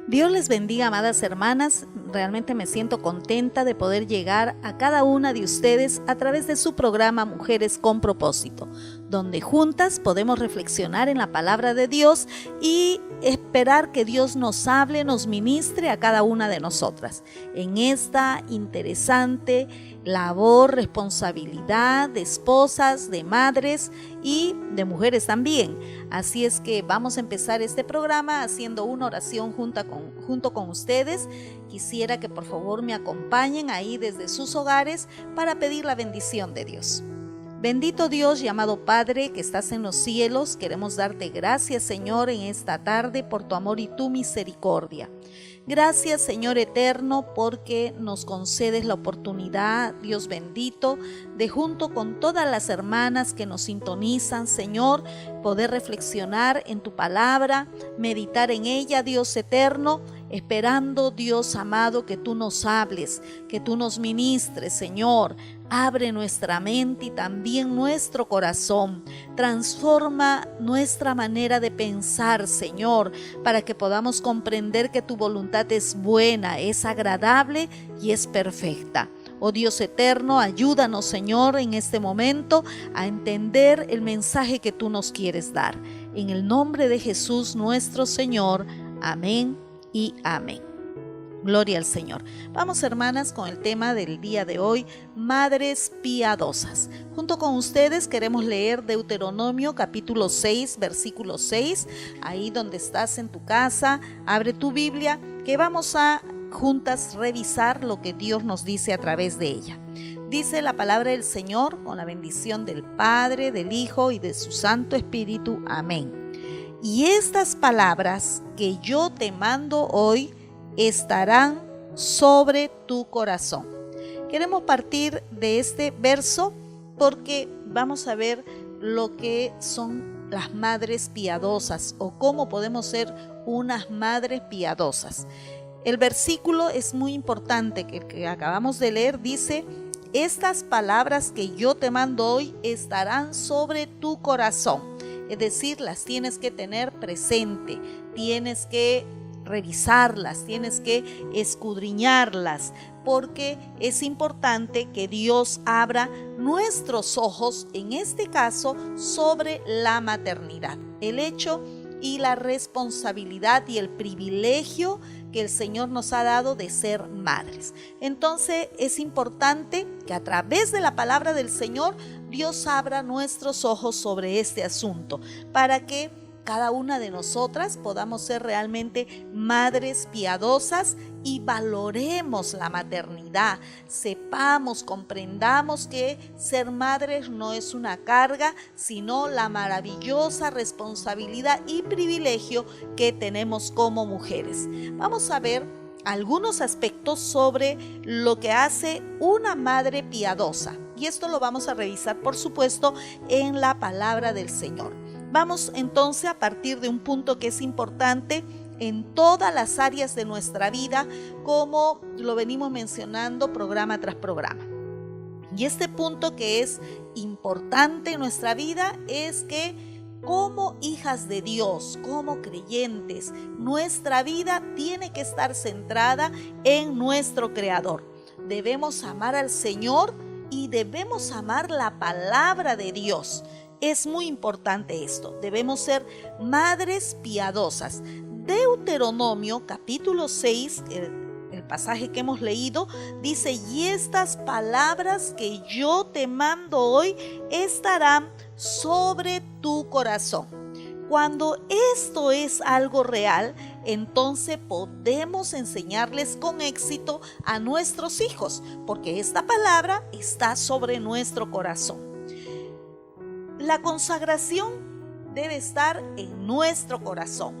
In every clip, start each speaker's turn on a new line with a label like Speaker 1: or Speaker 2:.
Speaker 1: Dios les bendiga, amadas hermanas. Realmente me siento contenta de poder llegar a cada una de ustedes a través de su programa Mujeres con Propósito, donde juntas podemos reflexionar en la palabra de Dios y esperar que Dios nos hable, nos ministre a cada una de nosotras en esta interesante labor, responsabilidad de esposas, de madres y de mujeres también. Así es que vamos a empezar este programa haciendo una oración junto con ustedes. Quisiera que por favor me acompañen ahí desde sus hogares para pedir la bendición de Dios. Bendito Dios y amado Padre que estás en los cielos, queremos darte gracias, Señor, en esta tarde por tu amor y tu misericordia. Gracias, Señor eterno, porque nos concedes la oportunidad, Dios bendito, de junto con todas las hermanas que nos sintonizan, Señor, poder reflexionar en tu palabra, meditar en ella, Dios eterno, esperando, Dios amado, que tú nos hables, que tú nos ministres, Señor. Abre nuestra mente y también nuestro corazón. Transforma nuestra manera de pensar, Señor, para que podamos comprender que tu voluntad es buena, es agradable y es perfecta. Oh Dios eterno, ayúdanos, Señor, en este momento a entender el mensaje que tú nos quieres dar. En el nombre de Jesús nuestro Señor. Amén y amén. Gloria al Señor. Vamos, hermanas, con el tema del día de hoy, madres piadosas. Junto con ustedes queremos leer Deuteronomio capítulo 6, versículo 6. Ahí donde estás en tu casa, abre tu Biblia, que vamos a juntas revisar lo que Dios nos dice a través de ella. Dice la palabra del Señor, con la bendición del Padre, del Hijo y de su Santo Espíritu. Amén. Y estas palabras que yo te mando hoy estarán sobre tu corazón. Queremos partir de este verso porque vamos a ver lo que son las madres piadosas o cómo podemos ser unas madres piadosas. El versículo es muy importante que acabamos de leer. Dice: estas palabras que yo te mando hoy estarán sobre tu corazón. Es decir, las tienes que tener presente, tienes que revisarlas, tienes que escudriñarlas, porque es importante que Dios abra nuestros ojos, en este caso, sobre la maternidad, el hecho y la responsabilidad y el privilegio que el Señor nos ha dado de ser madres. Entonces es importante que a través de la palabra del Señor Dios abra nuestros ojos sobre este asunto, para que cada una de nosotras podamos ser realmente madres piadosas y valoremos la maternidad. Sepamos, comprendamos que ser madres no es una carga, sino la maravillosa responsabilidad y privilegio que tenemos como mujeres. Vamos a ver algunos aspectos sobre lo que hace una madre piadosa. Y esto lo vamos a revisar, por supuesto, en la palabra del Señor. Vamos entonces a partir de un punto que es importante en todas las áreas de nuestra vida, como lo venimos mencionando programa tras programa. Y este punto que es importante en nuestra vida es que como hijas de Dios, como creyentes, nuestra vida tiene que estar centrada en nuestro Creador. Debemos amar al Señor y debemos amar la palabra de Dios. Es muy importante esto. Debemos ser madres piadosas. Deuteronomio capítulo 6, el pasaje que hemos leído, dice: y estas palabras que yo te mando hoy estarán sobre tu corazón. Cuando esto es algo real, entonces podemos enseñarles con éxito a nuestros hijos, porque esta palabra está sobre nuestro corazón. La consagración debe estar en nuestro corazón.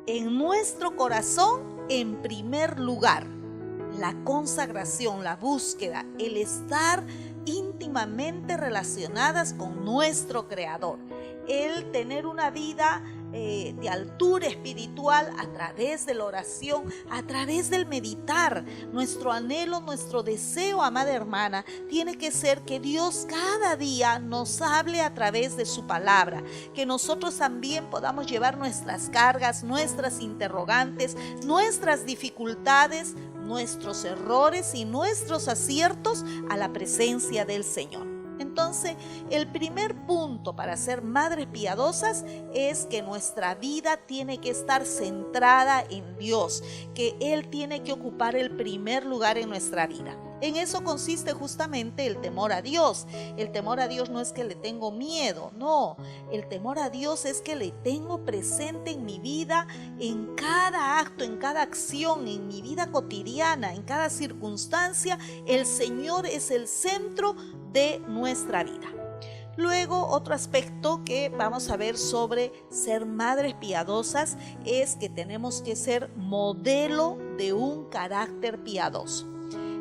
Speaker 1: En nuestro corazón, en primer lugar. La consagración, la búsqueda, el estar íntimamente relacionadas con nuestro Creador. el tener una vida de altura espiritual a través de la oración, a través del meditar. Nuestro anhelo, nuestro deseo, amada hermana, tiene que ser que Dios cada día nos hable a través de su palabra, que nosotros también podamos llevar nuestras cargas, nuestras interrogantes, nuestras dificultades, nuestros errores y nuestros aciertos a la presencia del Señor. Entonces, el primer punto para ser madres piadosas es que nuestra vida tiene que estar centrada en Dios, que Él tiene que ocupar el primer lugar en nuestra vida. En eso consiste justamente el temor a Dios. El temor a Dios no es que le tengo miedo, no. El temor a Dios es que le tengo presente en mi vida, en cada acto, en cada acción, en mi vida cotidiana, en cada circunstancia. El Señor es el centro de nuestra vida. Luego, otro aspecto que vamos a ver sobre ser madres piadosas es que tenemos que ser modelo de un carácter piadoso.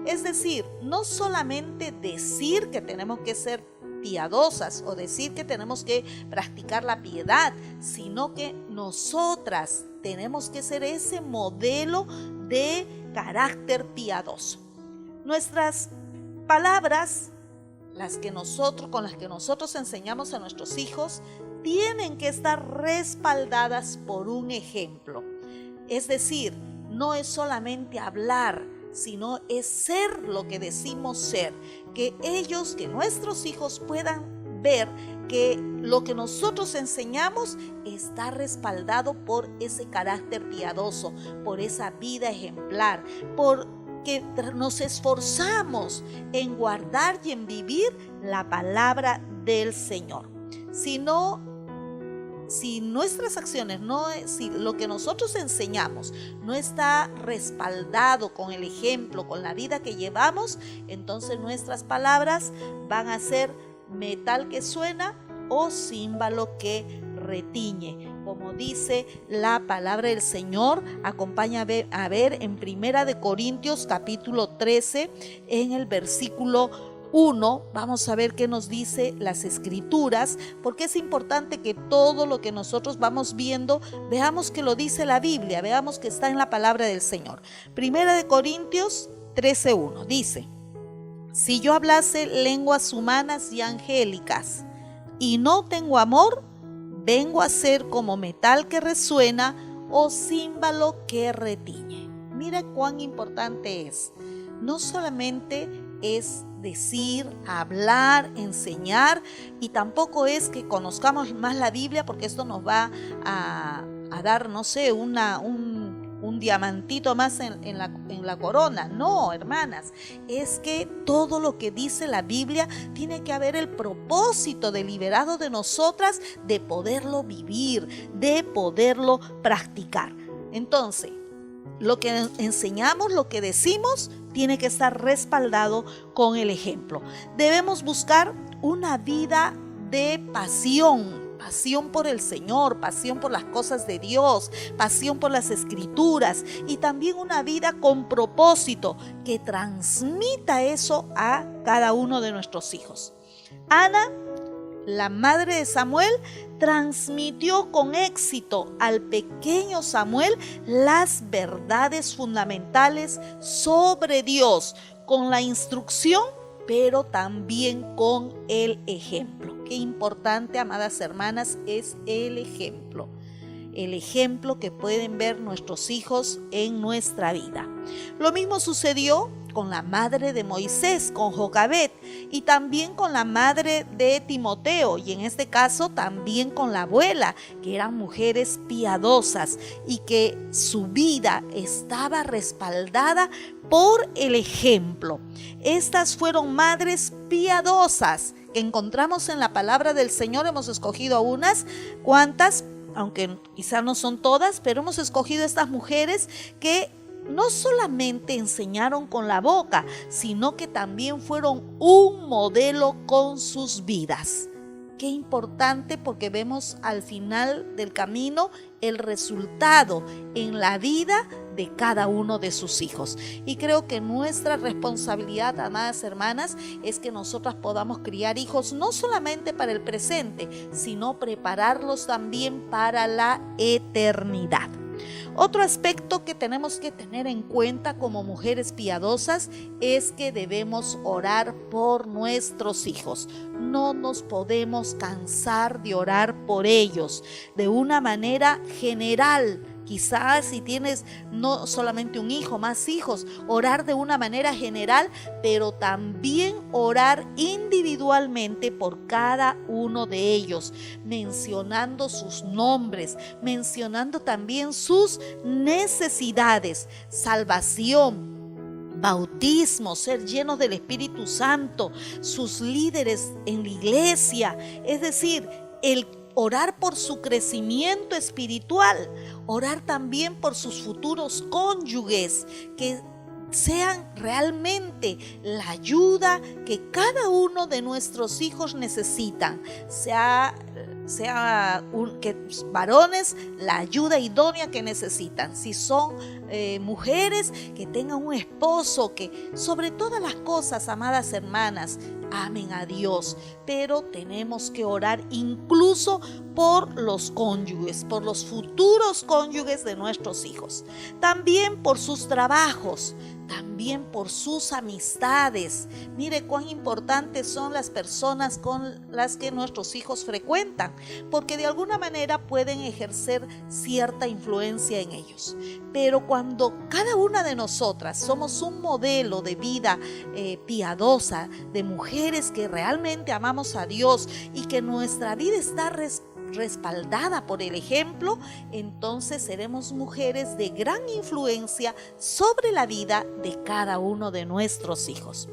Speaker 1: Es decir, no solamente decir que tenemos que ser piadosas o decir que tenemos que practicar la piedad, sino que nosotras tenemos que ser ese modelo de carácter piadoso. Nuestras palabras, con las que nosotros enseñamos a nuestros hijos, tienen que estar respaldadas por un ejemplo. Es decir, no es solamente hablar, sino es ser lo que decimos ser, que nuestros hijos puedan ver que lo que nosotros enseñamos está respaldado por ese carácter piadoso, por esa vida ejemplar, por que nos esforzamos en guardar y en vivir la palabra del Señor. Si nuestras acciones, si lo que nosotros enseñamos no está respaldado con el ejemplo, con la vida que llevamos, entonces nuestras palabras van a ser metal que suena o címbalo que retiñe. Como dice la palabra del Señor, acompaña a ver en 1 Corintios capítulo 13, en el versículo 1, vamos a ver qué nos dice las Escrituras, porque es importante que todo lo que nosotros vamos viendo, veamos que lo dice la Biblia, veamos que está en la palabra del Señor. 1 Corintios 13:1 dice: si yo hablase lenguas humanas y angélicas y no tengo amor, vengo a ser como metal que resuena o címbalo que retiñe. Mira cuán importante es. No solamente es decir, hablar, enseñar, y tampoco es que conozcamos más la Biblia porque esto nos va a dar, no sé, un diamantito más en la corona. No, hermanas, es que todo lo que dice la Biblia tiene que haber el propósito deliberado de nosotras de poderlo vivir, de poderlo practicar. Entonces, lo que enseñamos, lo que decimos, tiene que estar respaldado con el ejemplo. Debemos buscar una vida de pasión por el Señor, pasión por las cosas de Dios, pasión por las Escrituras, y también una vida con propósito que transmita eso a cada uno de nuestros hijos. Ana, la madre de Samuel, transmitió con éxito al pequeño Samuel las verdades fundamentales sobre Dios, con la instrucción, pero también con el ejemplo. Qué importante, amadas hermanas, es el ejemplo. El ejemplo que pueden ver nuestros hijos en nuestra vida. Lo mismo sucedió con la madre de Moisés, con Jocabed, y también con la madre de Timoteo, y en este caso también con la abuela, que eran mujeres piadosas y que su vida estaba respaldada por el ejemplo. Estas fueron madres piadosas que encontramos en la palabra del Señor. Hemos escogido unas cuantas, aunque quizá no son todas, pero hemos escogido estas mujeres que no solamente enseñaron con la boca, sino que también fueron un modelo con sus vidas. Qué importante, porque vemos al final del camino el resultado en la vida de cada uno de sus hijos. Y creo que nuestra responsabilidad, amadas hermanas, es que nosotras podamos criar hijos no solamente para el presente, sino prepararlos también para la eternidad. Otro aspecto que tenemos que tener en cuenta como mujeres piadosas es que debemos orar por nuestros hijos. No nos podemos cansar de orar por ellos de una manera general. Quizás si tienes no solamente un hijo, más hijos, orar de una manera general, pero también orar individualmente por cada uno de ellos, mencionando sus nombres, mencionando también sus necesidades, salvación, bautismo, ser llenos del Espíritu Santo, sus líderes en la iglesia, es decir, el orar por su crecimiento espiritual, orar también por sus futuros cónyuges, que sean realmente la ayuda que cada uno de nuestros hijos necesitan, que varones, la ayuda idónea que necesitan. Si son mujeres, que tengan un esposo que sobre todas las cosas, amadas hermanas, amen a Dios, pero tenemos que orar incluso por los cónyuges, por los futuros cónyuges de nuestros hijos, también por sus trabajos, también por sus amistades. Mire cuán importantes son las personas con las que nuestros hijos frecuentan, porque de alguna manera pueden ejercer cierta influencia en ellos. Pero cuando cada una de nosotras somos un modelo de vida piadosa, de mujeres que realmente amamos a Dios y que nuestra vida está respaldada por el ejemplo, entonces seremos mujeres de gran influencia sobre la vida de cada uno de nuestros hijos.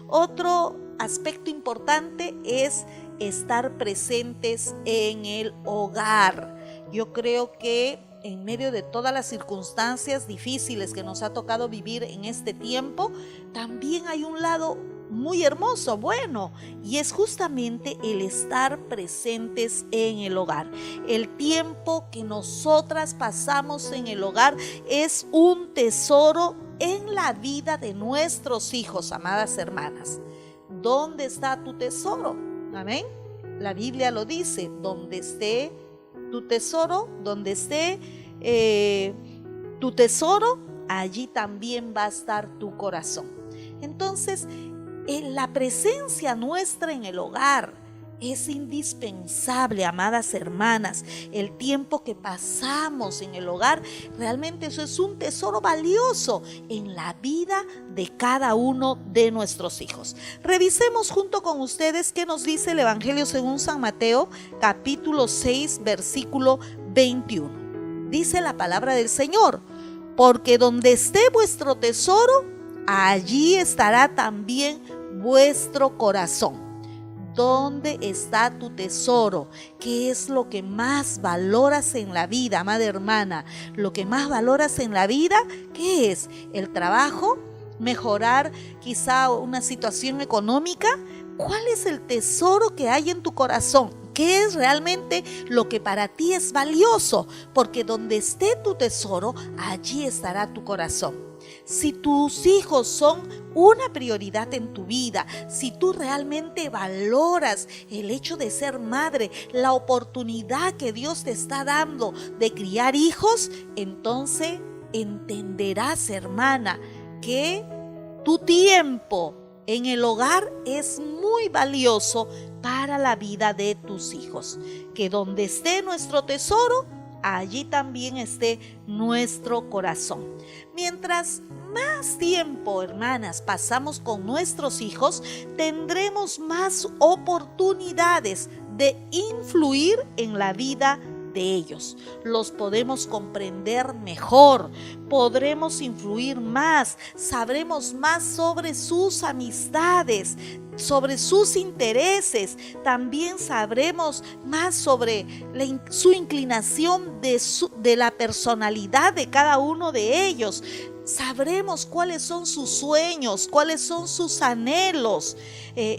Speaker 1: Otro aspecto importante es estar presentes en el hogar. Yo creo que en medio de todas las circunstancias difíciles que nos ha tocado vivir en este tiempo, también hay un lado muy hermoso, bueno, y es justamente el estar presentes en el hogar. El tiempo que nosotras pasamos en el hogar es un tesoro en la vida de nuestros hijos, amadas hermanas. ¿Dónde está tu tesoro? Amén. La Biblia lo dice, donde esté tu tesoro, tu tesoro, allí también va a estar tu corazón. Entonces, la presencia nuestra en el hogar es indispensable, amadas hermanas. El tiempo que pasamos en el hogar, realmente eso es un tesoro valioso en la vida de cada uno de nuestros hijos. Revisemos junto con ustedes qué nos dice el Evangelio según San Mateo, capítulo 6, versículo 21. Dice la palabra del Señor: porque donde esté vuestro tesoro, allí estará también vuestro corazón. ¿Dónde está tu tesoro? ¿Qué es lo que más valoras en la vida, amada hermana? Lo que más valoras en la vida, ¿qué es? ¿El trabajo? ¿Mejorar quizá una situación económica? ¿Cuál es el tesoro que hay en tu corazón? ¿Qué es realmente lo que para ti es valioso? Porque donde esté tu tesoro, allí estará tu corazón. Si tus hijos son una prioridad en tu vida, si tú realmente valoras el hecho de ser madre, la oportunidad que Dios te está dando de criar hijos, entonces entenderás, hermana, que tu tiempo en el hogar es muy valioso para la vida de tus hijos. Que donde esté nuestro tesoro, allí también esté nuestro corazón. Mientras más tiempo, hermanas, pasamos con nuestros hijos, tendremos más oportunidades de influir en la vida de ellos. Los podemos comprender mejor, podremos influir más, sabremos más sobre sus amistades, sobre sus intereses, también sabremos más sobre su inclinación de la personalidad de cada uno de ellos. Sabremos cuáles son sus sueños, cuáles son sus anhelos.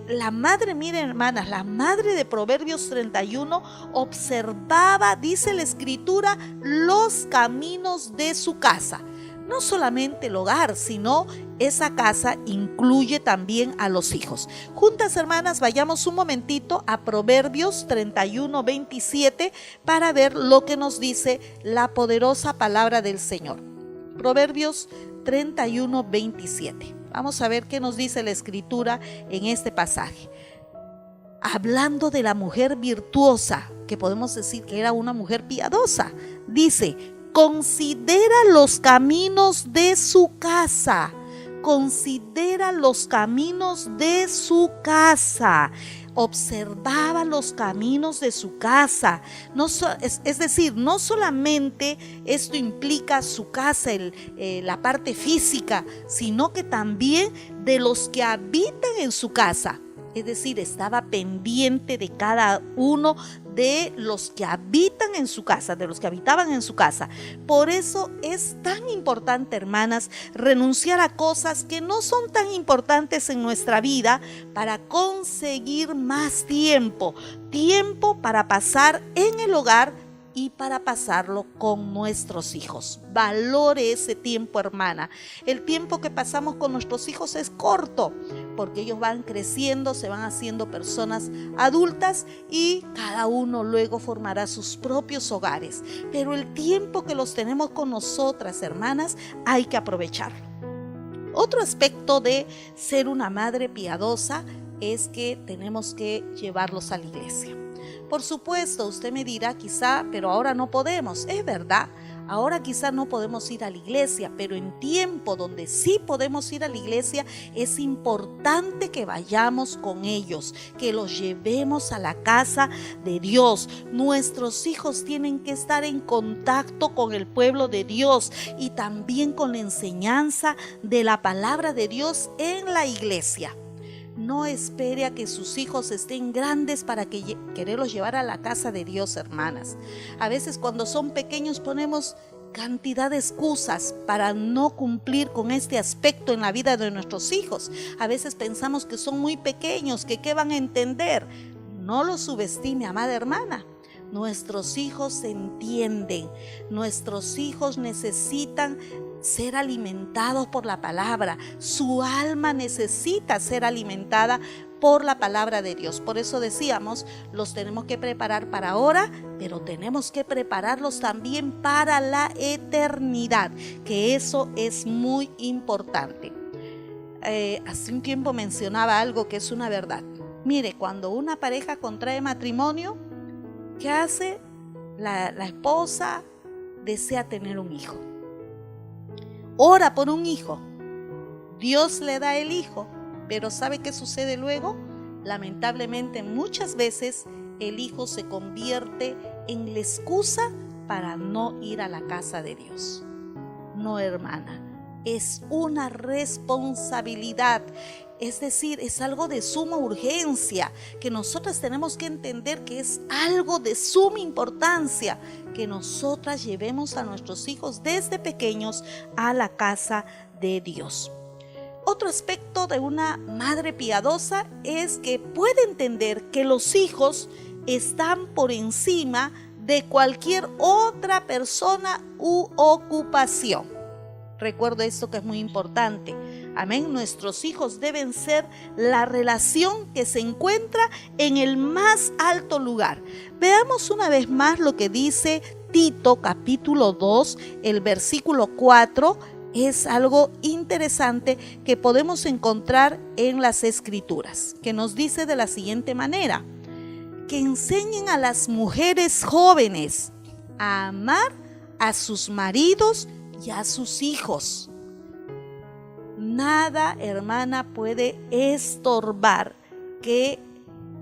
Speaker 1: La madre, miren hermanas, la madre de Proverbios 31 observaba, dice la escritura, los caminos de su casa. no solamente el hogar, sino esa casa incluye también a los hijos. Juntas, hermanas, vayamos un momentito a Proverbios 31:27 para ver lo que nos dice la poderosa palabra del Señor. Proverbios 31:27. Vamos a ver qué nos dice la Escritura en este pasaje. Hablando de la mujer virtuosa, que podemos decir que era una mujer piadosa, dice: considera los caminos de su casa. Considera los caminos de su casa. Observaba los caminos de su casa. Es decir, no solamente esto implica su casa, la parte física, sino que también de los que habitan en su casa. Es decir, estaba pendiente de cada uno de los que habitan en su casa, de los que habitaban en su casa. Por eso es tan importante, hermanas, renunciar a cosas que no son tan importantes en nuestra vida para conseguir más tiempo para pasar en el hogar y para pasarlo con nuestros hijos. Valore ese tiempo, hermana. El tiempo que pasamos con nuestros hijos es corto, porque ellos van creciendo, se van haciendo personas adultas y cada uno luego formará sus propios hogares. Pero el tiempo que los tenemos con nosotras, hermanas, hay que aprovecharlo. Otro aspecto de ser una madre piadosa es que tenemos que llevarlos a la iglesia. Por supuesto, usted me dirá quizá, pero ahora no podemos. Es verdad, ahora quizá no podemos ir a la iglesia, pero en tiempo donde sí podemos ir a la iglesia, es importante que vayamos con ellos, que los llevemos a la casa de Dios. Nuestros hijos tienen que estar en contacto con el pueblo de Dios y también con la enseñanza de la palabra de Dios en la iglesia. No espere a que sus hijos estén grandes para quererlos llevar a la casa de Dios, hermanas. A veces cuando son pequeños ponemos cantidad de excusas para no cumplir con este aspecto en la vida de nuestros hijos. A veces pensamos que son muy pequeños, que qué van a entender. No los subestime, amada hermana. Nuestros hijos entienden, nuestros hijos necesitan ser alimentados por la palabra, su alma necesita ser alimentada por la palabra de Dios. Por eso decíamos, los tenemos que preparar para ahora, pero tenemos que prepararlos también para la eternidad, que eso es muy importante. Hace un tiempo mencionaba algo que es una verdad. Mire, cuando una pareja contrae matrimonio, ¿qué hace? La esposa desea tener un hijo. Ora por un hijo. Dios le da el hijo, pero ¿sabe qué sucede luego? Lamentablemente muchas veces el hijo se convierte en la excusa para no ir a la casa de Dios. No, hermana, es una responsabilidad. Es decir, es algo de suma urgencia, que nosotras tenemos que entender que es algo de suma importancia, que nosotras llevemos a nuestros hijos desde pequeños a la casa de Dios. Otro aspecto de una madre piadosa es que puede entender que los hijos están por encima de cualquier otra persona u ocupación. Recuerdo esto que es muy importante. Amén. Nuestros hijos deben ser la relación que se encuentra en el más alto lugar. Veamos una vez más lo que dice Tito capítulo 2, el versículo 4. Es algo interesante que podemos encontrar en las Escrituras, que nos dice de la siguiente manera: que enseñen a las mujeres jóvenes a amar a sus maridos y a sus hijos. Nada, hermana, puede estorbar que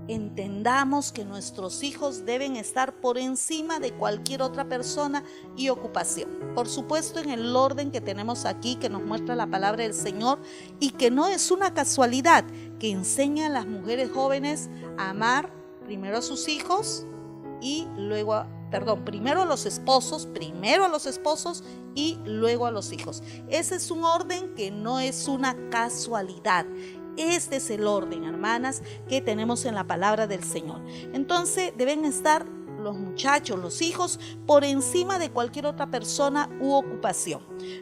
Speaker 1: entendamos que nuestros hijos deben estar por encima de cualquier otra persona y ocupación. Por supuesto, en el orden que tenemos aquí, que nos muestra la palabra del Señor, y que no es una casualidad, que enseña a las mujeres jóvenes a amar primero a sus hijos y luego primero a los esposos y luego a los hijos. Ese es un orden que no es una casualidad. Este es el orden, hermanas, que tenemos en la palabra del Señor. Entonces deben estar los muchachos, los hijos, por encima de cualquier otra persona u ocupación.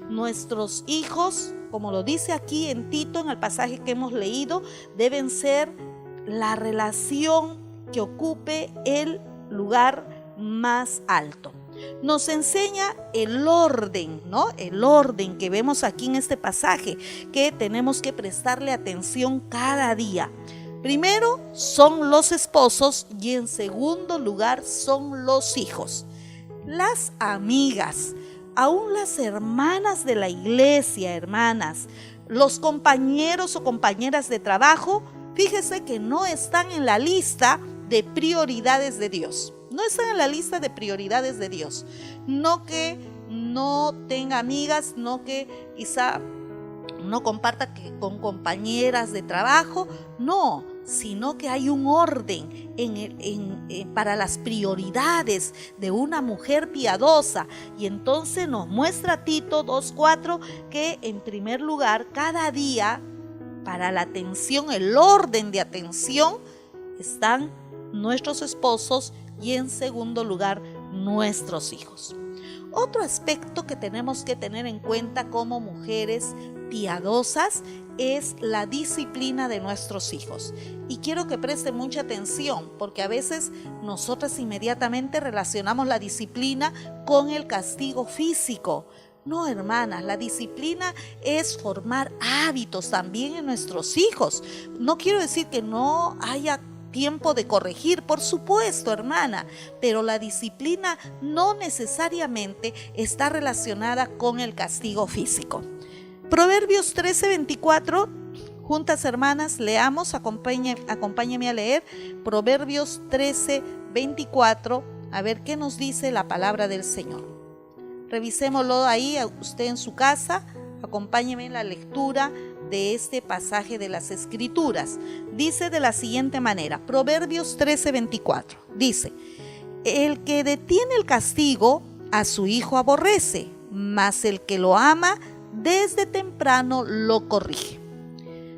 Speaker 1: Nuestros hijos, como lo dice aquí en Tito, en el pasaje que hemos leído, deben ser la relación que ocupe el lugar más alto. Nos enseña el orden, ¿no? El orden que vemos aquí en este pasaje, que tenemos que prestarle atención cada día. Primero son los esposos y en segundo lugar son los hijos. Las amigas, aún las hermanas de la iglesia, hermanas, los compañeros o compañeras de trabajo, fíjese que no están en la lista de prioridades de Dios. No están en la lista de prioridades de Dios. No que no tenga amigas, no que quizá no comparta con compañeras de trabajo, no, sino que hay un orden para las prioridades de una mujer piadosa. Y entonces nos muestra Tito 2:4 que en primer lugar cada día para la atención, el orden de atención, están nuestros esposos y en segundo lugar nuestros hijos. Otro aspecto que tenemos que tener en cuenta como mujeres piadosas es la disciplina de nuestros hijos. Y quiero que presten mucha atención, porque a veces nosotras inmediatamente relacionamos la disciplina con el castigo físico. No, hermanas, la disciplina es formar hábitos también en nuestros hijos. No quiero decir que no haya tiempo de corregir, por supuesto, hermana, pero la disciplina no necesariamente está relacionada con el castigo físico. Proverbios 13:24, juntas hermanas, leamos, acompáñeme a leer Proverbios 13:24, a ver qué nos dice la palabra del Señor. Revisémoslo ahí, usted en su casa, acompáñeme en la lectura de este pasaje de las Escrituras. Dice de la siguiente manera, Proverbios 13:24, dice: el que detiene el castigo a su hijo aborrece, mas el que lo ama desde temprano lo corrige.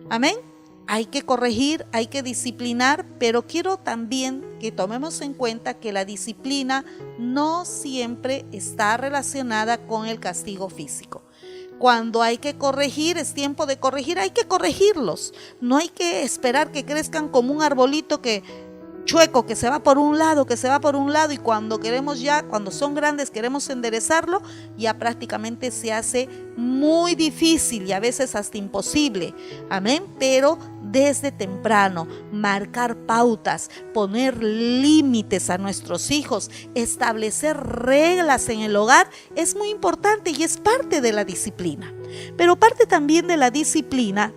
Speaker 1: Amén. Hay que corregir, hay que disciplinar, pero quiero también que tomemos en cuenta que la disciplina no siempre está relacionada con el castigo físico. Cuando hay que corregir, es tiempo de corregir, hay que corregirlos. No hay que esperar que crezcan como un arbolito chueco, que se va por un lado, y cuando cuando son grandes queremos enderezarlo, ya prácticamente se hace muy difícil y a veces hasta imposible. Amén. Pero desde temprano, marcar pautas, poner límites a nuestros hijos, establecer reglas en el hogar es muy importante y es parte de la disciplina. Pero parte también de la disciplina,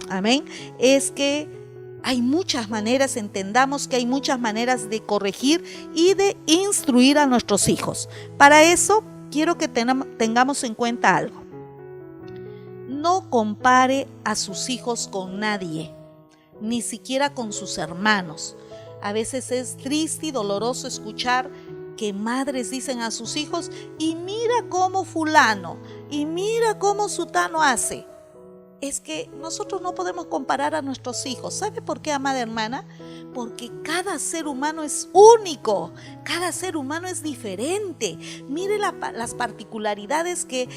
Speaker 1: amén, es que hay muchas maneras, entendamos que hay muchas maneras de corregir y de instruir a nuestros hijos. Para eso quiero que tengamos en cuenta algo. No compare a sus hijos con nadie, ni siquiera con sus hermanos. A veces es triste y doloroso escuchar que madres dicen a sus hijos: y mira cómo fulano, y mira cómo sutano hace. Es que nosotros no podemos comparar a nuestros hijos. ¿Sabe por qué, amada hermana? Porque cada ser humano es único, cada ser humano es diferente. Mire las particularidades que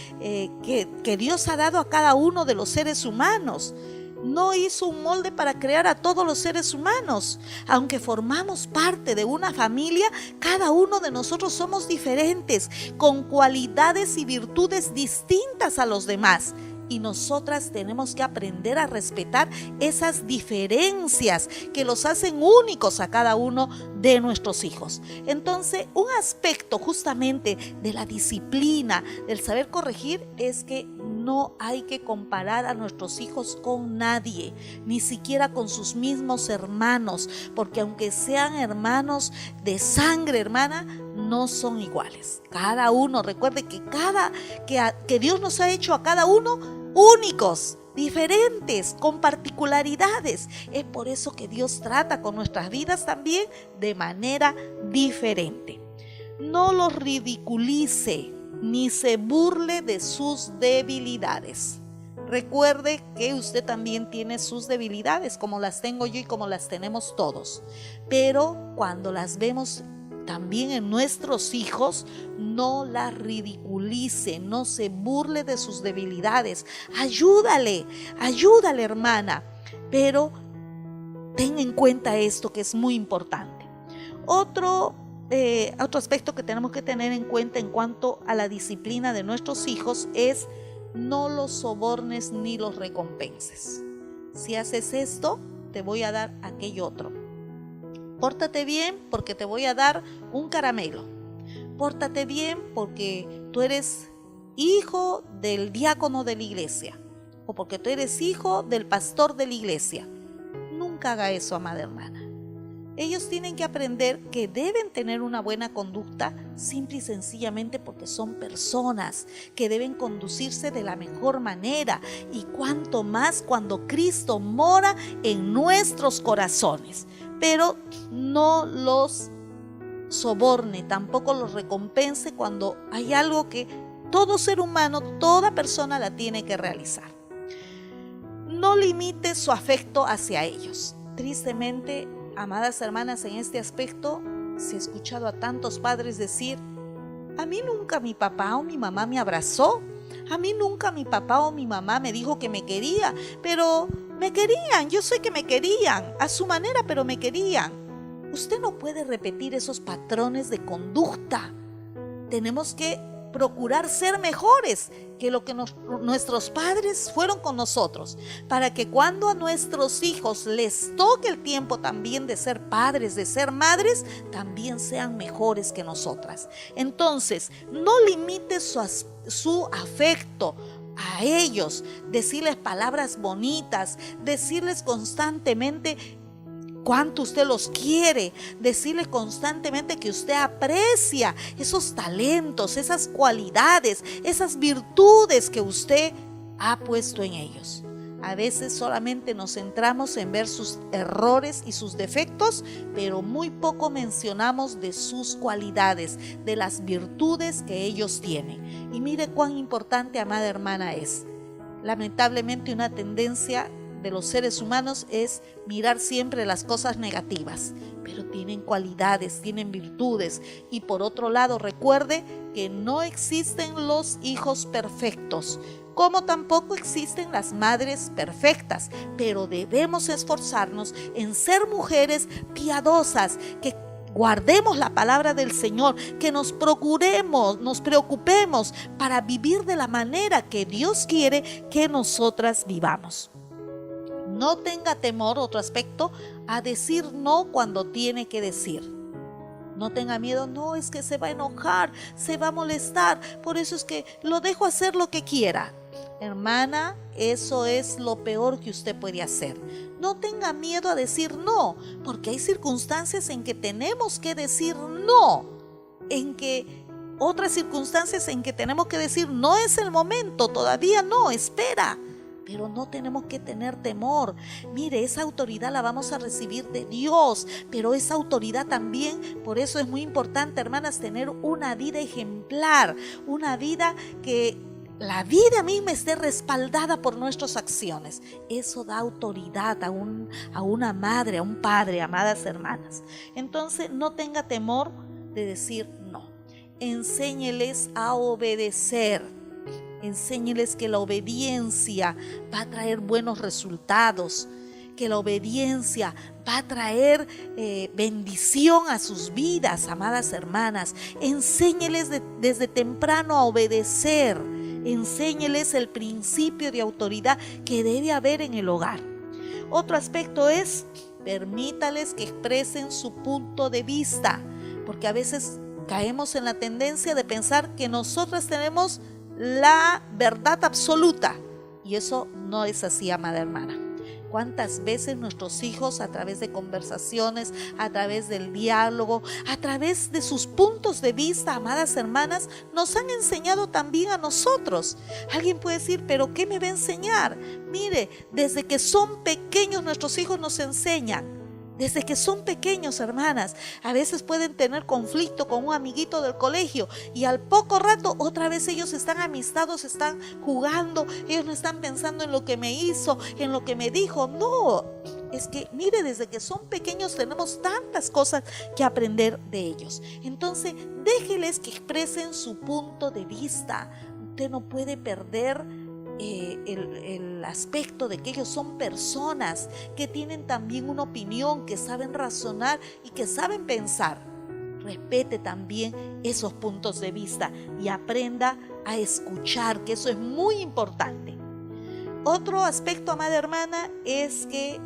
Speaker 1: Dios ha dado a cada uno de los seres humanos. No hizo un molde para crear a todos los seres humanos. Aunque formamos parte de una familia, cada uno de nosotros somos diferentes, con cualidades y virtudes distintas a los demás. Y nosotras tenemos que aprender a respetar esas diferencias que los hacen únicos a cada uno de nuestros hijos. Entonces, un aspecto justamente de la disciplina, del saber corregir, es que no hay que comparar a nuestros hijos con nadie, ni siquiera con sus mismos hermanos, porque aunque sean hermanos de sangre, hermana, no son iguales. Cada uno, recuerde que Dios nos ha hecho a cada uno únicos, diferentes, con particularidades. Es por eso que Dios trata con nuestras vidas también de manera diferente. No los ridiculice ni se burle de sus debilidades. Recuerde que usted también tiene sus debilidades, como las tengo yo y como las tenemos todos. Pero cuando las vemos también en nuestros hijos, no la ridiculice, no se burle de sus debilidades. Ayúdale, hermana, pero ten en cuenta esto que es muy importante. Otro aspecto que tenemos que tener en cuenta en cuanto a la disciplina de nuestros hijos es no los sobornes ni los recompenses. Si haces esto, te voy a dar aquello otro. Pórtate bien porque te voy a dar un caramelo. Pórtate bien porque tú eres hijo del diácono de la iglesia o porque tú eres hijo del pastor de la iglesia. Nunca haga eso, amada hermana. Ellos tienen que aprender que deben tener una buena conducta simple y sencillamente porque son personas que deben conducirse de la mejor manera, y cuanto más cuando Cristo mora en nuestros corazones. Pero no los soborne, tampoco los recompense cuando hay algo que todo ser humano, toda persona la tiene que realizar. No limite su afecto hacia ellos. Tristemente, amadas hermanas, en este aspecto se ha escuchado a tantos padres decir: a mí nunca mi papá o mi mamá me abrazó, a mí nunca mi papá o mi mamá me dijo que me quería, pero me querían, yo sé que me querían, a su manera, pero me querían. Usted no puede repetir esos patrones de conducta. Tenemos que procurar ser mejores que lo que nuestros padres fueron con nosotros, para que cuando a nuestros hijos les toque el tiempo también de ser padres, de ser madres, también sean mejores que nosotras. Entonces, no limite su afecto a ellos, decirles palabras bonitas, decirles constantemente cuánto usted los quiere, decirles constantemente que usted aprecia esos talentos, esas cualidades, esas virtudes que usted ha puesto en ellos. A veces solamente nos centramos en ver sus errores y sus defectos, pero muy poco mencionamos de sus cualidades, de las virtudes que ellos tienen. Y mire cuán importante, amada hermana, es. Lamentablemente, una tendencia de los seres humanos es mirar siempre las cosas negativas, pero tienen cualidades, tienen virtudes. Y por otro lado, recuerde que no existen los hijos perfectos, como tampoco existen las madres perfectas, pero debemos esforzarnos en ser mujeres piadosas, que guardemos la palabra del Señor, que nos preocupemos para vivir de la manera que Dios quiere que nosotras vivamos. No tenga temor, otro aspecto, a decir no cuando tiene que decir. No tenga miedo, no, es que se va a enojar, se va a molestar, por eso es que lo dejo hacer lo que quiera. Hermana, eso es lo peor que usted puede hacer. No tenga miedo a decir no, porque hay circunstancias en que tenemos que decir no, otras circunstancias en que tenemos que decir no es el momento, todavía no, espera. Pero no tenemos que tener temor. Mire, esa autoridad la vamos a recibir de Dios, pero esa autoridad también, por eso es muy importante, hermanas, tener una vida ejemplar, una vida que la vida misma esté respaldada por nuestras acciones. Eso da autoridad a una madre, a un padre, amadas hermanas. Entonces, no tenga temor de decir no. Enséñeles a obedecer. Enséñeles que la obediencia va a traer buenos resultados, que la obediencia va a traer bendición a sus vidas, amadas hermanas. Enséñeles desde temprano a obedecer. Enséñeles el principio de autoridad que debe haber en el hogar. Otro aspecto es, permítales que expresen su punto de vista, porque a veces caemos en la tendencia de pensar que nosotras tenemos la verdad absoluta, y eso no es así, amada hermana. ¿Cuántas veces nuestros hijos, a través de conversaciones, a través del diálogo, a través de sus puntos de vista, amadas hermanas, nos han enseñado también a nosotros? Alguien puede decir, ¿pero qué me va a enseñar? Mire, desde que son pequeños nuestros hijos nos enseñan. Desde que son pequeños, hermanas, a veces pueden tener conflicto con un amiguito del colegio y al poco rato otra vez ellos están amistados, están jugando, ellos no están pensando en lo que me hizo, en lo que me dijo. No, es que, mire, desde que son pequeños tenemos tantas cosas que aprender de ellos. Entonces, déjeles que expresen su punto de vista. Usted no puede perder el aspecto de que ellos son personas que tienen también una opinión, que saben razonar y que saben pensar. Respete también esos puntos de vista y aprenda a escuchar, que eso es muy importante. Otro aspecto, amada hermana, es que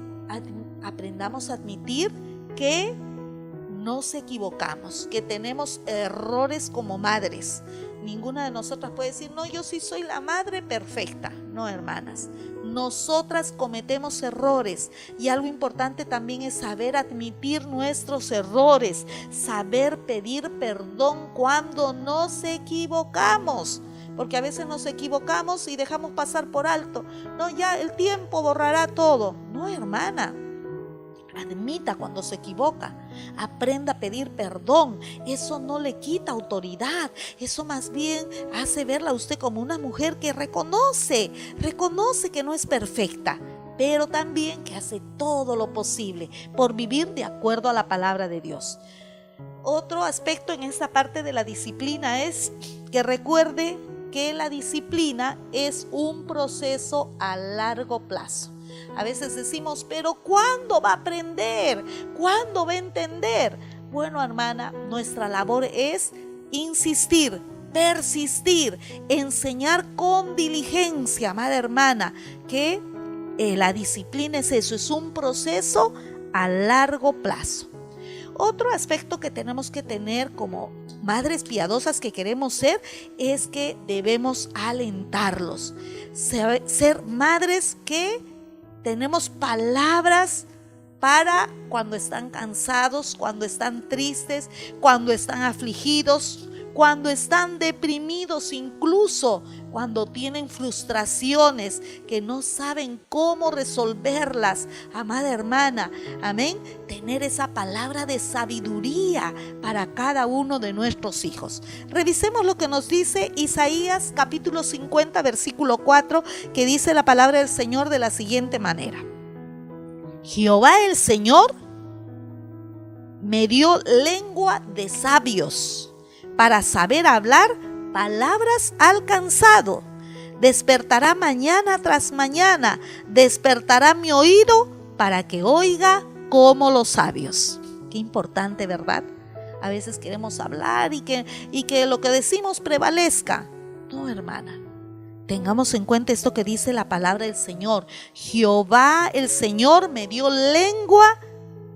Speaker 1: aprendamos a admitir que nos equivocamos, que tenemos errores como madres. Ninguna de nosotras puede decir, no, yo sí soy la madre perfecta. No, hermanas, nosotras cometemos errores y algo importante también es saber admitir nuestros errores, saber pedir perdón cuando nos equivocamos. Porque a veces nos equivocamos y dejamos pasar por alto. No, ya el tiempo borrará todo. No, hermana. Admita cuando se equivoca, aprenda a pedir perdón. Eso no le quita autoridad, eso más bien hace verla a usted como una mujer que reconoce que no es perfecta, pero también que hace todo lo posible por vivir de acuerdo a la palabra de Dios. Otro aspecto en esta parte de la disciplina es que recuerde que la disciplina es un proceso a largo plazo. A veces decimos, pero ¿cuándo va a aprender? ¿Cuándo va a entender? Bueno, hermana, nuestra labor es insistir, persistir, enseñar con diligencia, amada hermana, que la disciplina es eso, es un proceso a largo plazo. Otro aspecto que tenemos que tener como madres piadosas que queremos ser es que debemos alentarlos, ser madres que tenemos palabras para cuando están cansados, cuando están tristes, cuando están afligidos, cuando están deprimidos, incluso cuando tienen frustraciones que no saben cómo resolverlas. Amada hermana, amén, tener esa palabra de sabiduría para cada uno de nuestros hijos. Revisemos lo que nos dice Isaías capítulo 50 versículo 4, que dice la palabra del Señor de la siguiente manera: Jehová el Señor me dio lengua de sabios para saber hablar palabras al cansado. Despertará mañana tras mañana, despertará mi oído para que oiga como los sabios. Qué importante, ¿verdad? A veces queremos hablar y que lo que decimos prevalezca. No, hermana. Tengamos en cuenta esto que dice la palabra del Señor. Jehová el Señor me dio lengua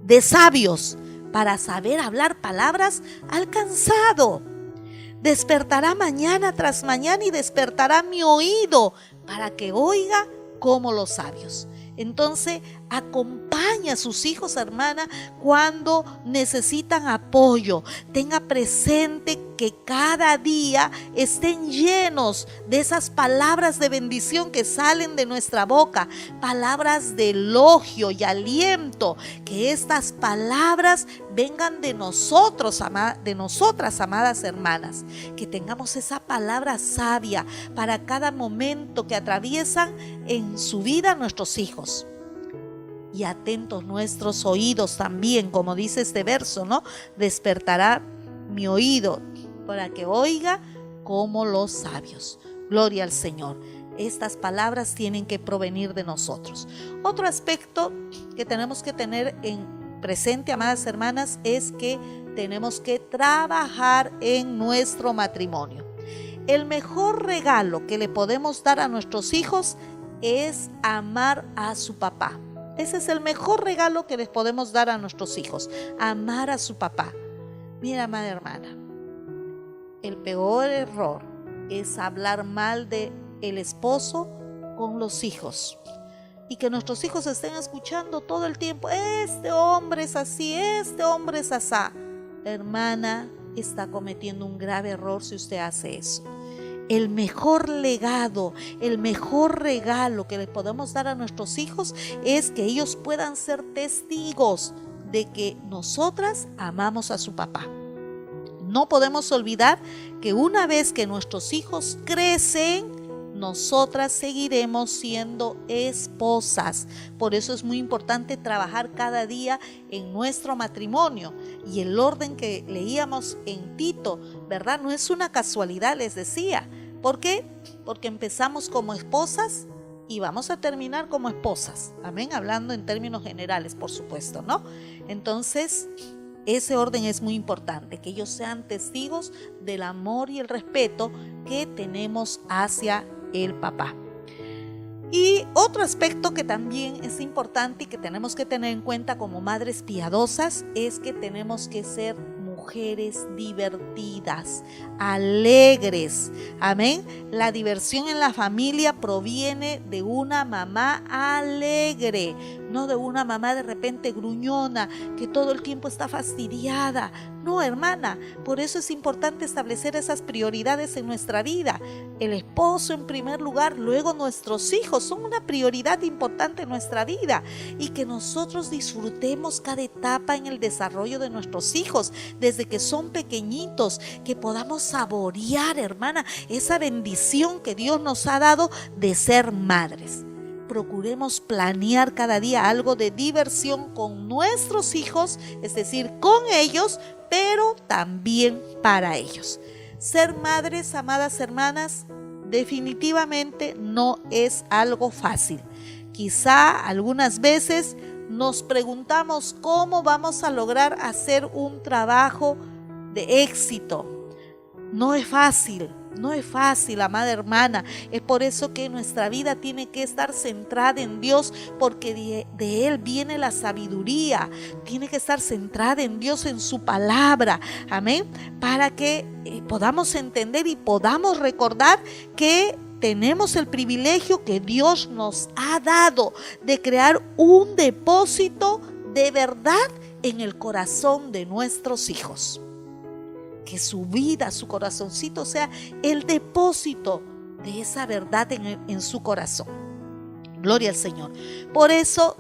Speaker 1: de sabios para saber hablar palabras al cansado. Despertará mañana tras mañana y despertará mi oído para que oiga como los sabios. Entonces, acompaña a sus hijos, hermana, cuando necesitan apoyo. Tenga presente que cada día estén llenos de esas palabras de bendición que salen de nuestra boca, palabras de elogio y aliento. Que estas palabras vengan de nosotros, de nosotras, amadas hermanas. Que tengamos esa palabra sabia para cada momento que atraviesan en su vida nuestros hijos. Y atentos nuestros oídos también, como dice este verso, ¿no? Despertará mi oído para que oiga como los sabios. Gloria al Señor. Estas palabras tienen que provenir de nosotros. Otro aspecto que tenemos que tener en presente, amadas hermanas, es que tenemos que trabajar en nuestro matrimonio. El mejor regalo que le podemos dar a nuestros hijos es amar a su papá. Ese es el mejor regalo que les podemos dar a nuestros hijos, amar a su papá. Mira, amada hermana, el peor error es hablar mal de el esposo con los hijos y que nuestros hijos estén escuchando todo el tiempo: este hombre es así, este hombre es asá. Hermana, está cometiendo un grave error si usted hace eso. El mejor legado, el mejor regalo que les podemos dar a nuestros hijos es que ellos puedan ser testigos de que nosotras amamos a su papá. No podemos olvidar que una vez que nuestros hijos crecen, nosotras seguiremos siendo esposas. Por eso es muy importante trabajar cada día en nuestro matrimonio. Y el orden que leíamos en Tito, ¿verdad? No es una casualidad, les decía. ¿Por qué? Porque empezamos como esposas y vamos a terminar como esposas. Amén, hablando en términos generales, por supuesto, ¿no? Entonces, ese orden es muy importante, que ellos sean testigos del amor y el respeto que tenemos hacia el papá. Y otro aspecto que también es importante y que tenemos que tener en cuenta como madres piadosas es que tenemos que ser mujeres divertidas, alegres. Amén. La diversión en la familia proviene de una mamá alegre, no de una mamá de repente gruñona, que todo el tiempo está fastidiada. No, hermana, por eso es importante establecer esas prioridades en nuestra vida. El esposo en primer lugar, luego nuestros hijos son una prioridad importante en nuestra vida, y que nosotros disfrutemos cada etapa en el desarrollo de nuestros hijos, desde que son pequeñitos, que podamos saborear, hermana, esa bendición que Dios nos ha dado de ser madres. Procuremos planear cada día algo de diversión con nuestros hijos, es decir, con ellos, pero también para ellos. Ser madres, amadas hermanas, definitivamente no es algo fácil. Quizá algunas veces nos preguntamos cómo vamos a lograr hacer un trabajo de éxito. No es fácil. No es fácil, amada hermana. Es por eso que nuestra vida tiene que estar centrada en Dios, porque de Él viene la sabiduría. Tiene que estar centrada en Dios, en su palabra. Amén. Para que podamos entender y podamos recordar que tenemos el privilegio que Dios nos ha dado de crear un depósito de verdad en el corazón de nuestros hijos. Que su vida, su corazoncito sea el depósito de esa verdad en su corazón. Gloria al Señor. Por eso,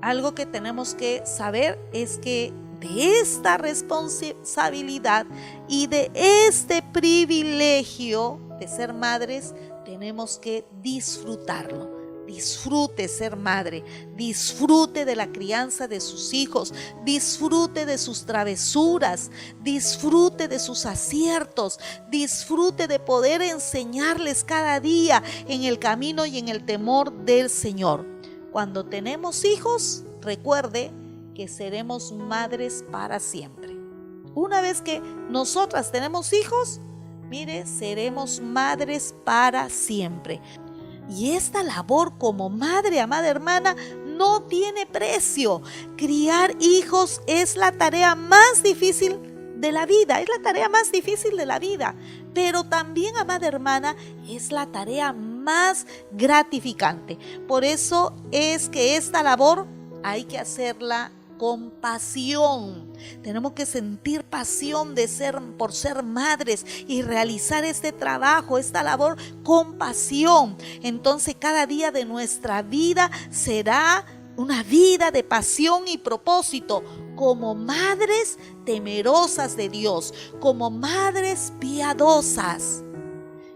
Speaker 1: algo que tenemos que saber es que de esta responsabilidad y de este privilegio de ser madres, tenemos que disfrutarlo. Disfrute ser madre, disfrute de la crianza de sus hijos, disfrute de sus travesuras, disfrute de sus aciertos, disfrute de poder enseñarles cada día en el camino y en el temor del Señor. Cuando tenemos hijos, recuerde que seremos madres para siempre. Una vez que nosotras tenemos hijos, mire, seremos madres para siempre. Y esta labor como madre, amada hermana, no tiene precio. Criar hijos es la tarea más difícil de la vida, es la tarea más difícil de la vida. Pero también, amada hermana, es la tarea más gratificante. Por eso es que esta labor hay que hacerla con pasión. Tenemos que sentir pasión por ser madres y realizar este trabajo, esta labor con pasión. Entonces cada día de nuestra vida será una vida de pasión y propósito, como madres temerosas de Dios, como madres piadosas.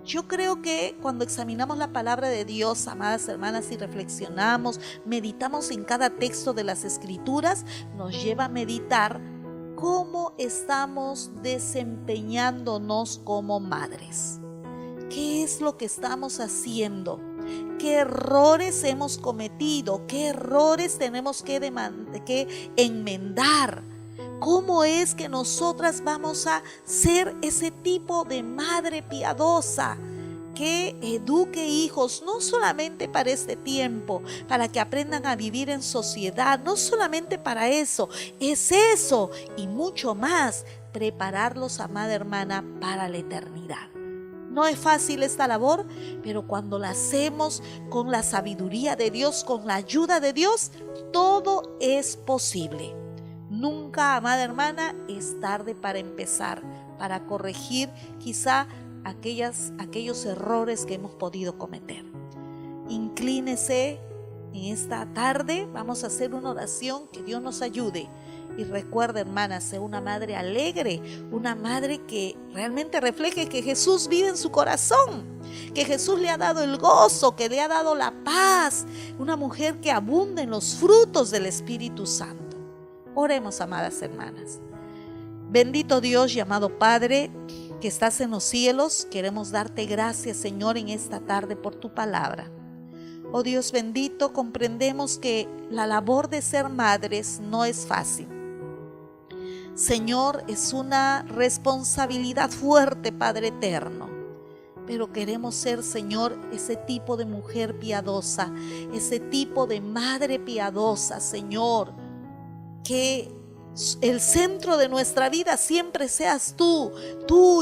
Speaker 1: Yo creo que cuando examinamos la palabra de Dios, amadas hermanas, y reflexionamos, meditamos en cada texto de las Escrituras, nos lleva a meditar cómo estamos desempeñándonos como madres. ¿Qué es lo que estamos haciendo? ¿Qué errores hemos cometido? ¿Qué errores tenemos que enmendar? ¿Cómo es que nosotras vamos a ser ese tipo de madre piadosa que eduque hijos no solamente para este tiempo, para que aprendan a vivir en sociedad, no solamente para eso, es eso y mucho más, prepararlos, amada hermana, para la eternidad? No es fácil esta labor, pero cuando la hacemos con la sabiduría de Dios, con la ayuda de Dios, todo es posible. Nunca, amada hermana, es tarde para empezar, para corregir quizá aquellos errores que hemos podido cometer. Inclínese en esta tarde, vamos a hacer una oración, que Dios nos ayude Y recuerda, hermana, sé una madre alegre, una madre que realmente refleje que Jesús vive en su corazón, que Jesús le ha dado el gozo, que le ha dado la paz, una mujer que abunda en los frutos del Espíritu Santo. Oremos, amadas hermanas. Bendito Dios y amado Padre, que estás en los cielos, queremos darte gracias, Señor, en esta tarde por tu palabra. Oh Dios bendito, comprendemos que la labor de ser madres no es fácil. Señor, es una responsabilidad fuerte, Padre eterno. Pero queremos ser, Señor, ese tipo de mujer piadosa, ese tipo de madre piadosa, Señor, que el centro de nuestra vida siempre seas tú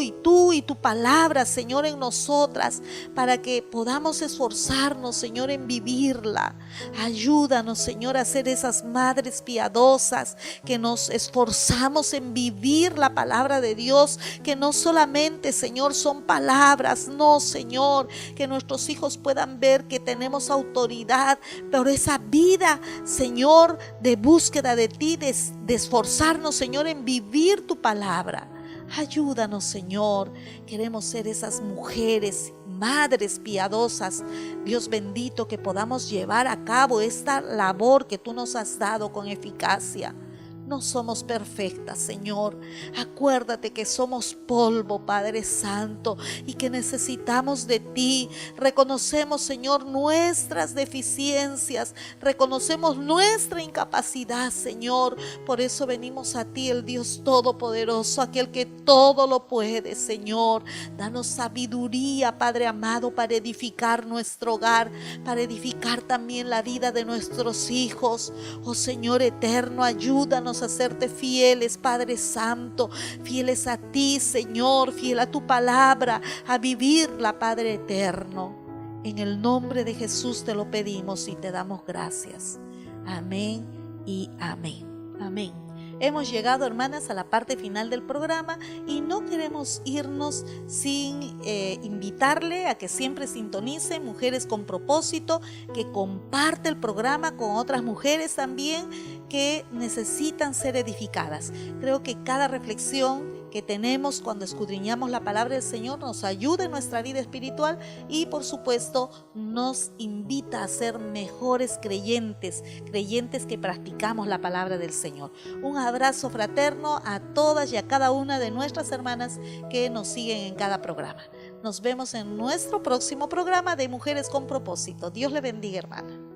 Speaker 1: y tu palabra, Señor, en nosotras, para que podamos esforzarnos, Señor, en vivirla. Ayúdanos, Señor, a ser esas madres piadosas, que nos esforzamos en vivir la palabra de Dios, que no solamente, Señor, son palabras, no, Señor, que nuestros hijos puedan ver que tenemos autoridad, pero esa vida, Señor, de búsqueda de ti, de esforzarnos, Señor, en vivir tu palabra. Ayúdanos, Señor. Queremos ser esas mujeres, madres piadosas, Dios bendito, que podamos llevar a cabo esta labor que tú nos has dado con eficacia. No somos perfectas, Señor. Acuérdate que somos polvo, Padre Santo, y que necesitamos de ti. Reconocemos, Señor, nuestras deficiencias. Reconocemos nuestra incapacidad, Señor. Por eso venimos a ti, el Dios Todopoderoso, aquel que todo lo puede, Señor. Danos sabiduría, Padre amado, para edificar nuestro hogar, para edificar también la vida de nuestros hijos. Oh Señor eterno, ayúdanos a serte fieles, Padre Santo, fieles a ti, Señor, fiel a tu palabra, a vivirla, Padre eterno. En el nombre de Jesús te lo pedimos y te damos gracias. Amén y amén. Amén. Hemos llegado, hermanas, a la parte final del programa y no queremos irnos sin invitarle a que siempre sintonice Mujeres con Propósito, que comparte el programa con otras mujeres también que necesitan ser edificadas. Creo que cada reflexión que tenemos cuando escudriñamos la palabra del Señor nos ayuda en nuestra vida espiritual y por supuesto nos invita a ser mejores creyentes que practicamos la palabra del Señor. Un abrazo fraterno a todas y a cada una de nuestras hermanas que nos siguen en cada programa. Nos vemos en nuestro próximo programa de Mujeres con Propósito. Dios le bendiga, hermana.